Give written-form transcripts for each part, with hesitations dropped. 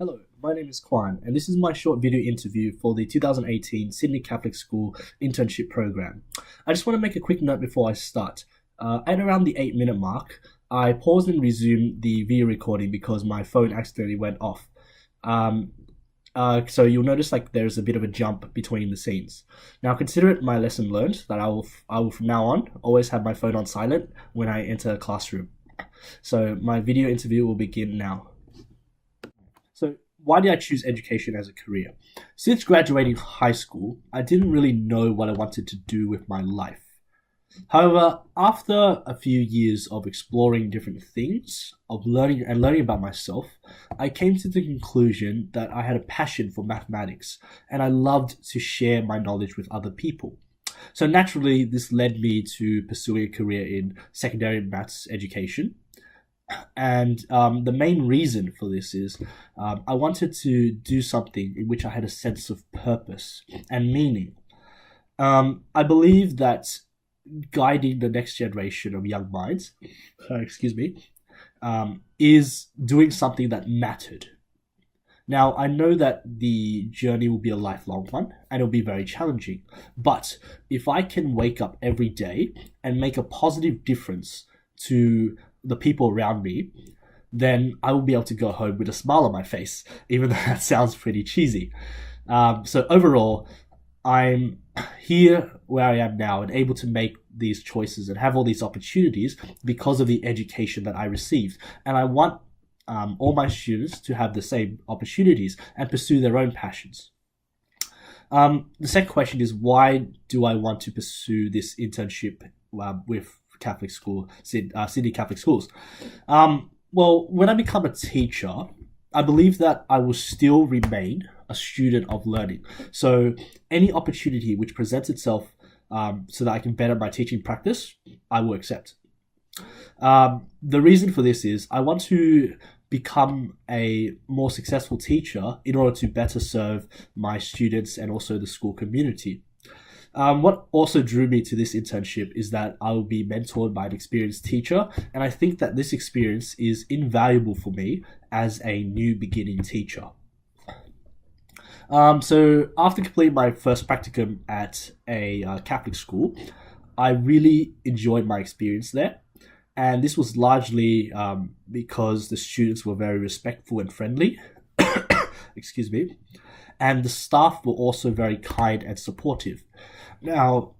Hello, my name is Quan, and this is my short video interview for the 2018 Sydney Catholic School Internship Program. I just want to make a quick note before I start. At around the 8-minute mark, I paused and resumed the video recording because my phone accidentally went off. So you'll notice there's a bit of a jump between the scenes. Now consider it my lesson learned that I will from now on always have my phone on silent when I enter a classroom. So my video interview will begin now. So why did I choose education as a career? Since graduating high school, I didn't really know what I wanted to do with my life. However, after a few years of exploring different things, of learning about myself, I came to the conclusion that I had a passion for mathematics and I loved to share my knowledge with other people. So naturally, this led me to pursuing a career in secondary maths education. And the main reason for this is I wanted to do something in which I had a sense of purpose and meaning. I believe that guiding the next generation of young minds, is doing something that mattered. Now, I know that the journey will be a lifelong one and it'll be very challenging. But if I can wake up every day and make a positive difference to the people around me, then I will be able to go home with a smile on my face, even though that sounds pretty cheesy. So overall, I'm here where I am now and able to make these choices and have all these opportunities because of the education that I received. And I want all my students to have the same opportunities and pursue their own passions. The second question is, why do I want to pursue this internship with Catholic school, Sydney Catholic schools? Well, when I become a teacher, I believe that I will still remain a student of learning. So any opportunity which presents itself so that I can better my teaching practice, I will accept. The reason for this is I want to become a more successful teacher in order to better serve my students and also the school community. What also drew me to this internship is that I will be mentored by an experienced teacher, and I think that this experience is invaluable for me as a new beginning teacher. So after completing my first practicum at a Catholic school, I really enjoyed my experience there. And this was largely because the students were very respectful and friendly. And the staff were also very kind and supportive. Now,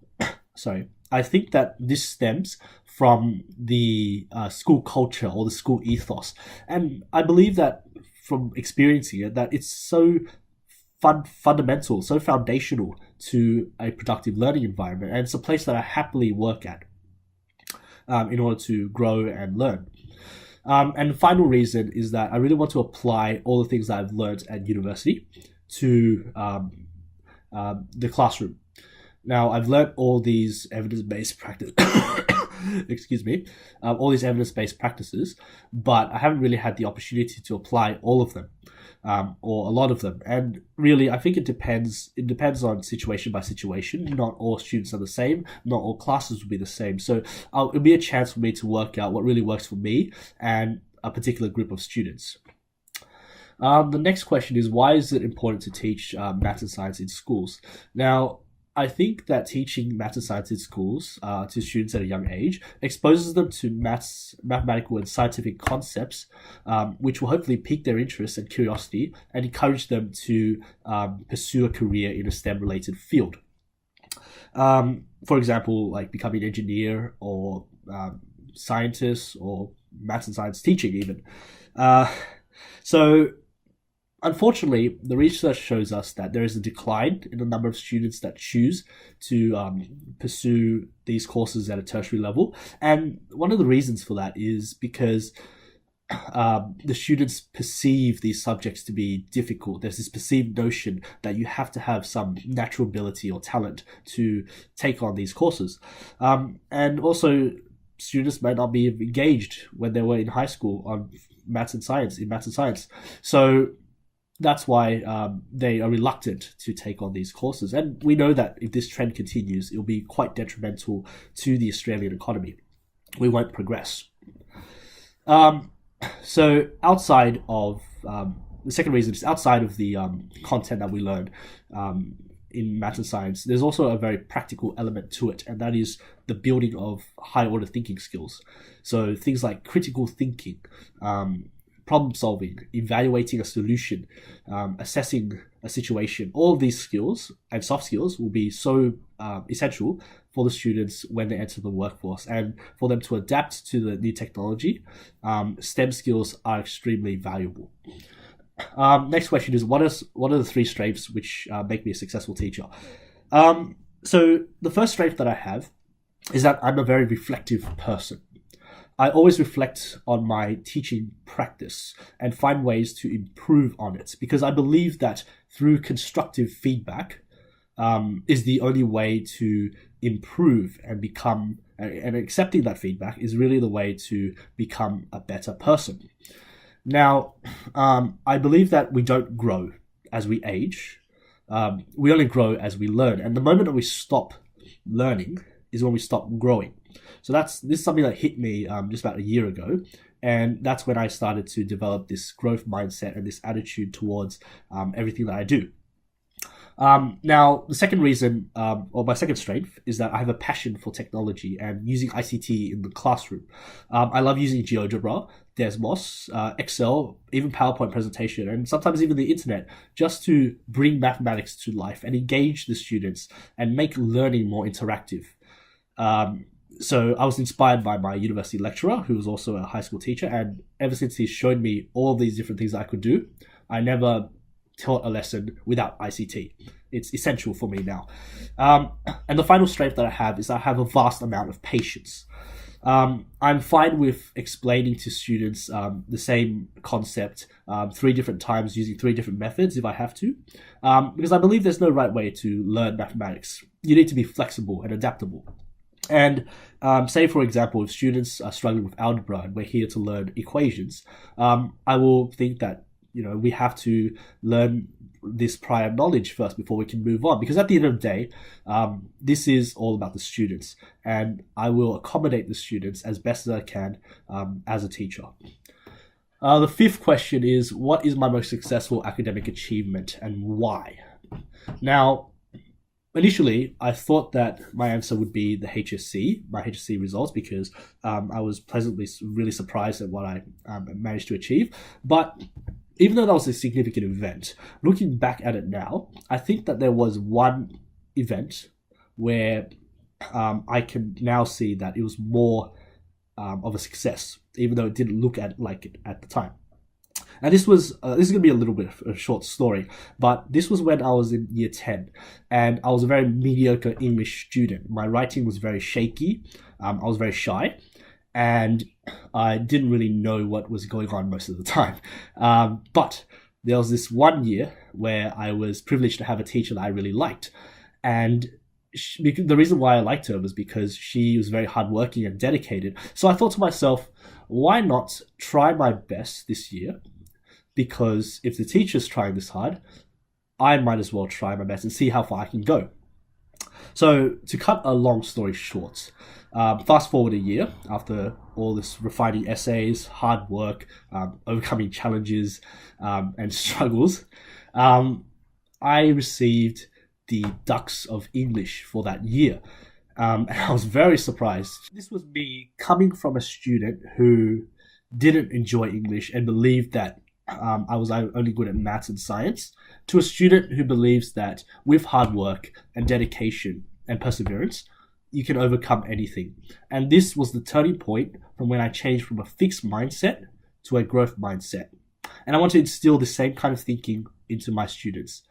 I think that this stems from the school culture or the school ethos. And I believe that from experiencing it, that it's so fundamental, so foundational to a productive learning environment. And it's a place that I happily work at in order to grow and learn. And the final reason is that I really want to apply all the things that I've learned at university to the classroom. Now, I've learned all these evidence-based practice, all these evidence-based practices, but I haven't really had the opportunity to apply all of them, or a lot of them. And really, I think it depends on situation by situation. Not all students are the same. Not all classes will be the same. So it'll be a chance for me to work out what really works for me and a particular group of students. The next question is, why is it important to teach maths and science in schools? Now, I think that teaching maths and science in schools to students at a young age exposes them to mathematical and scientific concepts, which will hopefully pique their interest and curiosity and encourage them to pursue a career in a STEM-related field. For example, like becoming an engineer or scientist or maths and science teaching even. So unfortunately, the research shows us that there is a decline in the number of students that choose to pursue these courses at a tertiary level. And one of the reasons for that is because the students perceive these subjects to be difficult. There's this perceived notion that you have to have some natural ability or talent to take on these courses. And also, students might not be engaged when they were in high school on maths and science. So that's why they are reluctant to take on these courses. And we know that if this trend continues, it will be quite detrimental to the Australian economy. We won't progress. So outside of the second reason is outside of the content that we learn in maths and science, there's also a very practical element to it, and that is the building of high order thinking skills. So things like critical thinking, problem solving, evaluating a solution, assessing a situation, all of these skills and soft skills will be so essential for the students when they enter the workforce, and for them to adapt to the new technology. STEM skills are extremely valuable. Next question is, what are the three strengths which make me a successful teacher? So the first strength that I have is that I'm a very reflective person. I always reflect on my teaching practice and find ways to improve on it, because I believe that through constructive feedback is the only way to improve and become, and accepting that feedback is really the way to become a better person. Now, I believe that we don't grow as we age. We only grow as we learn. And the moment that we stop learning is when we stop growing. So this is something that hit me just about a year ago. And that's when I started to develop this growth mindset and this attitude towards everything that I do. Now, the second reason, or my second strength, is that I have a passion for technology and using ICT in the classroom. I love using GeoGebra, Desmos, Excel, even PowerPoint presentation, and sometimes even the internet, just to bring mathematics to life and engage the students and make learning more interactive. So I was inspired by my university lecturer, who was also a high school teacher, and ever since he showed me all of these different things that I could do, I never taught a lesson without ICT. It's essential for me now. And the final strength that I have is I have a vast amount of patience. I'm fine with explaining to students the same concept 3 different times using 3 different methods if I have to, because I believe there's no right way to learn mathematics. You need to be flexible and adaptable. And say, for example, if students are struggling with algebra and we're here to learn equations, I will think that we have to learn this prior knowledge first before we can move on. Because at the end of the day, this is all about the students, and I will accommodate the students as best as I can as a teacher. The fifth question is, what is my most successful academic achievement and why? Now, initially, I thought that my answer would be my HSC results, because I was pleasantly really surprised at what I managed to achieve. But even though that was a significant event, looking back at it now, I think that there was one event where I can now see that it was more of a success, even though it didn't look like it at the time. And this is going to be a little bit of a short story, but this was when I was in year 10, and I was a very mediocre English student. My writing was very shaky. I was very shy, and I didn't really know what was going on most of the time. But there was this one year where I was privileged to have a teacher that I really liked. And the reason why I liked her was because she was very hardworking and dedicated. So I thought to myself, why not try my best this year? Because if the teacher's trying this hard, I might as well try my best and see how far I can go. So to cut a long story short, fast forward a year after all this refining essays, hard work, overcoming challenges and struggles, I received the Dux of English for that year. And I was very surprised. This was me coming from a student who didn't enjoy English and believed that I was only good at maths and science, to a student who believes that with hard work and dedication and perseverance, you can overcome anything. And this was the turning point from when I changed from a fixed mindset to a growth mindset. And I want to instill the same kind of thinking into my students.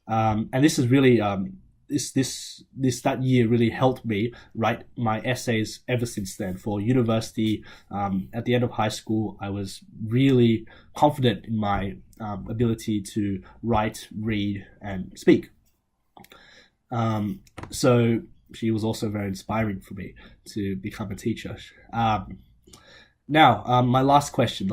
And this is really that year really helped me write my essays ever since then. For university, at the end of high school, I was really confident in my ability to write, read, and speak. So she was also very inspiring for me to become a teacher. Now, the last question.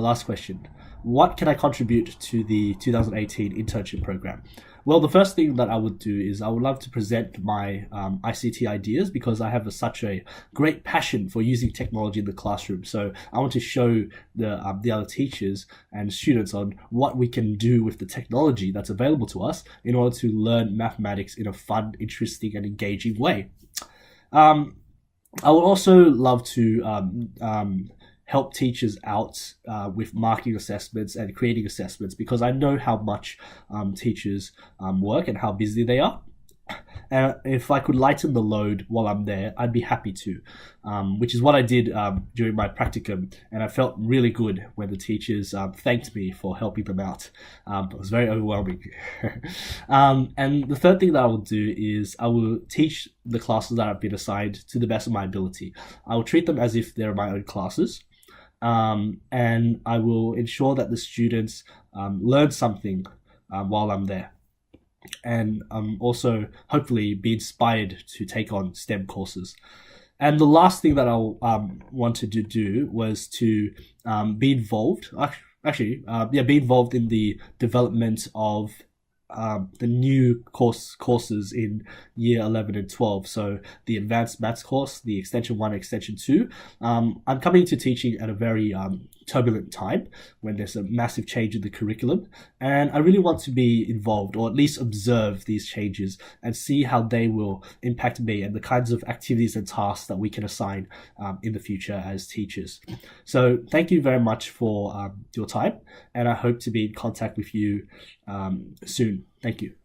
What can I contribute to the 2018 internship program? Well, the first thing that I would do is I would love to present my ICT ideas because I have such a great passion for using technology in the classroom. So I want to show the other teachers and students on what we can do with the technology that's available to us in order to learn mathematics in a fun, interesting, and engaging way. Um, I would also love to help teachers out with marking assessments and creating assessments because I know how much teachers work and how busy they are. And if I could lighten the load while I'm there, I'd be happy to, which is what I did during my practicum. And I felt really good when the teachers thanked me for helping them out. It was very overwhelming. And the third thing that I will do is I will teach the classes that I've been assigned to the best of my ability. I will treat them as if they're my own classes. And I will ensure that the students learn something while I'm there, and also hopefully be inspired to take on STEM courses. And the last thing that I wanted to do was to be involved, be involved in the development of the new courses in year 11 and 12. So the advanced maths course, the extension 1 and extension 2. I'm coming to teaching at a very turbulent time when there's a massive change in the curriculum. And I really want to be involved, or at least observe these changes and see how they will impact me and the kinds of activities and tasks that we can assign in the future as teachers. So thank you very much for your time, and I hope to be in contact with you soon. Thank you.